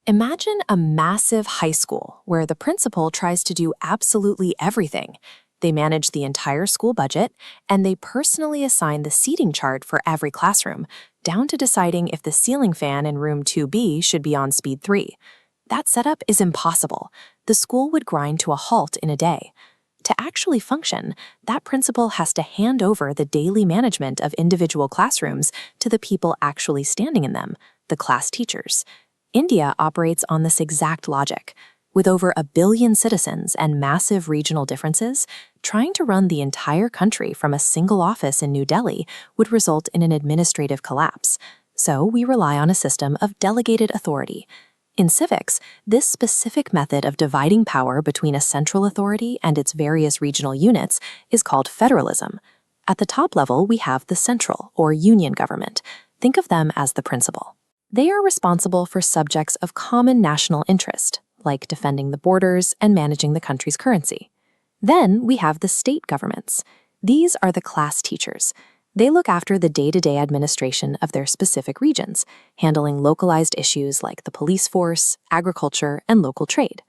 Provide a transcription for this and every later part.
Imagine a massive high school where the principal tries to do absolutely everything. They manage the entire school budget, and they personally assign the seating chart for every classroom, down to deciding if the ceiling fan in room 2B should be on speed 3. That setup is impossible. The school would grind to a halt in a day. To actually function, that principal has to hand over the daily management of individual classrooms to the people actually standing in them, the class teachers. India operates on this exact logic. With over 1 billion citizens and massive regional differences, trying to run the entire country from a single office in New Delhi would result in an administrative collapse. So we rely on a system of delegated authority. In civics, this specific method of dividing power between a central authority and its various regional units is called federalism. At the top level, we have the central, or union government. Think of them as the principal. They are responsible for subjects of common national interest, like defending the borders and managing the country's currency. Then we have the state governments. These are the class teachers. They look after the day-to-day administration of their specific regions, handling localized issues like the police force, agriculture, and local trade.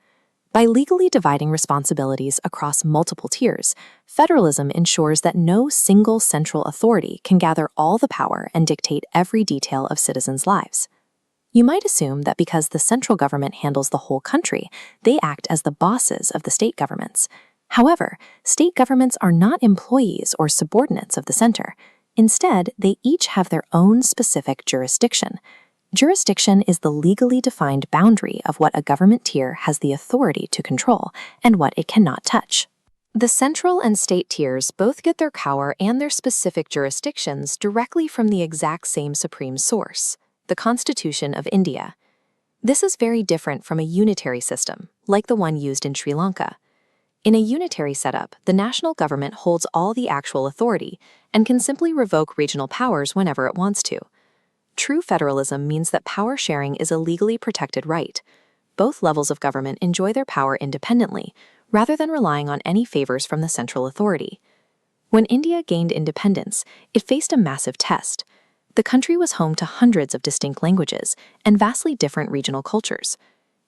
By legally dividing responsibilities across multiple tiers, federalism ensures that no single central authority can gather all the power and dictate every detail of citizens' lives. You might assume that because the central government handles the whole country, they act as the bosses of the state governments. However, state governments are not employees or subordinates of the center. Instead, they each have their own specific jurisdiction. Jurisdiction is the legally defined boundary of what a government tier has the authority to control and what it cannot touch. The central and state tiers both get their power and their specific jurisdictions directly from the exact same supreme source, the Constitution of India. This is very different from a unitary system, like the one used in Sri Lanka. In a unitary setup, the national government holds all the actual authority and can simply revoke regional powers whenever it wants to. True federalism means that power sharing is a legally protected right. Both levels of government enjoy their power independently, rather than relying on any favors from the central authority. When India gained independence, it faced a massive test. The country was home to hundreds of distinct languages and vastly different regional cultures.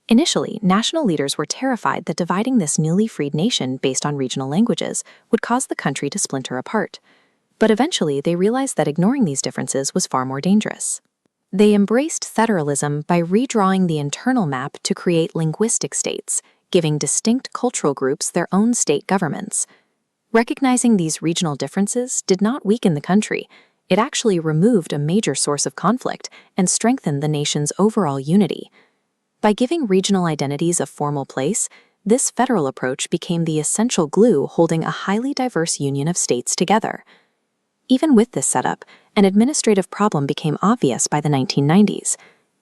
Initially, national leaders were terrified that dividing this newly freed nation based on regional languages would cause the country to splinter apart. But eventually, they realized that ignoring these differences was far more dangerous. They embraced federalism by redrawing the internal map to create linguistic states, giving distinct cultural groups their own state governments. Recognizing these regional differences did not weaken the country. It actually removed a major source of conflict and strengthened the nation's overall unity. By giving regional identities a formal place, this federal approach became the essential glue holding a highly diverse union of states together. Even with this setup, an administrative problem became obvious by the 1990s.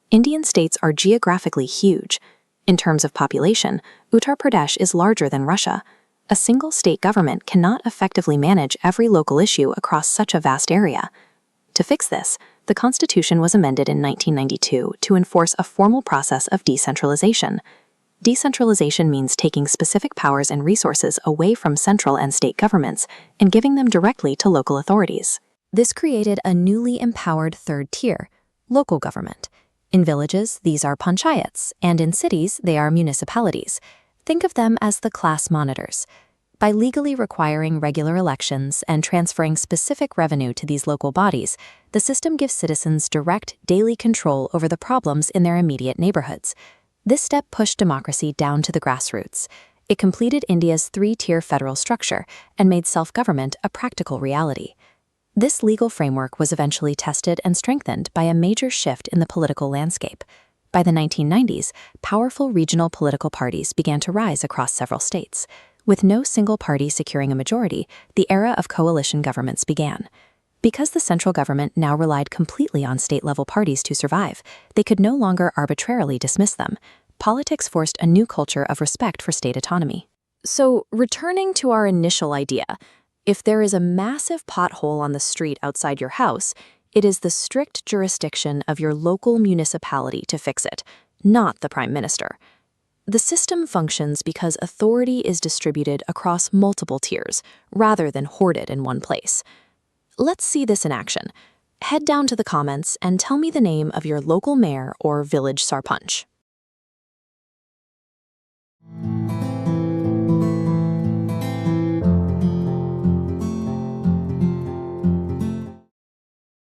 Indian states are geographically huge. In terms of population, Uttar Pradesh is larger than Russia. A single state government cannot effectively manage every local issue across such a vast area. To fix this, the Constitution was amended in 1992 to enforce a formal process of decentralization. Decentralization means taking specific powers and resources away from central and state governments and giving them directly to local authorities. This created a newly empowered third tier, local government. In villages, these are panchayats, and in cities, they are municipalities. Think of them as the class monitors. By legally requiring regular elections and transferring specific revenue to these local bodies, the system gives citizens direct daily control over the problems in their immediate neighborhoods. This step pushed democracy down to the grassroots. It completed India's three-tier federal structure and made self-government a practical reality. This legal framework was eventually tested and strengthened by a major shift in the political landscape. By the 1990s, powerful regional political parties began to rise across several states. With no single party securing a majority, the era of coalition governments began. Because the central government now relied completely on state-level parties to survive, they could no longer arbitrarily dismiss them. Politics forced a new culture of respect for state autonomy. So, returning to our initial idea, if there is a massive pothole on the street outside your house, it is the strict jurisdiction of your local municipality to fix it, not the Prime Minister. The system functions because authority is distributed across multiple tiers, rather than hoarded in one place. Let's see this in action. Head down to the comments and tell me the name of your local mayor or village sarpanch.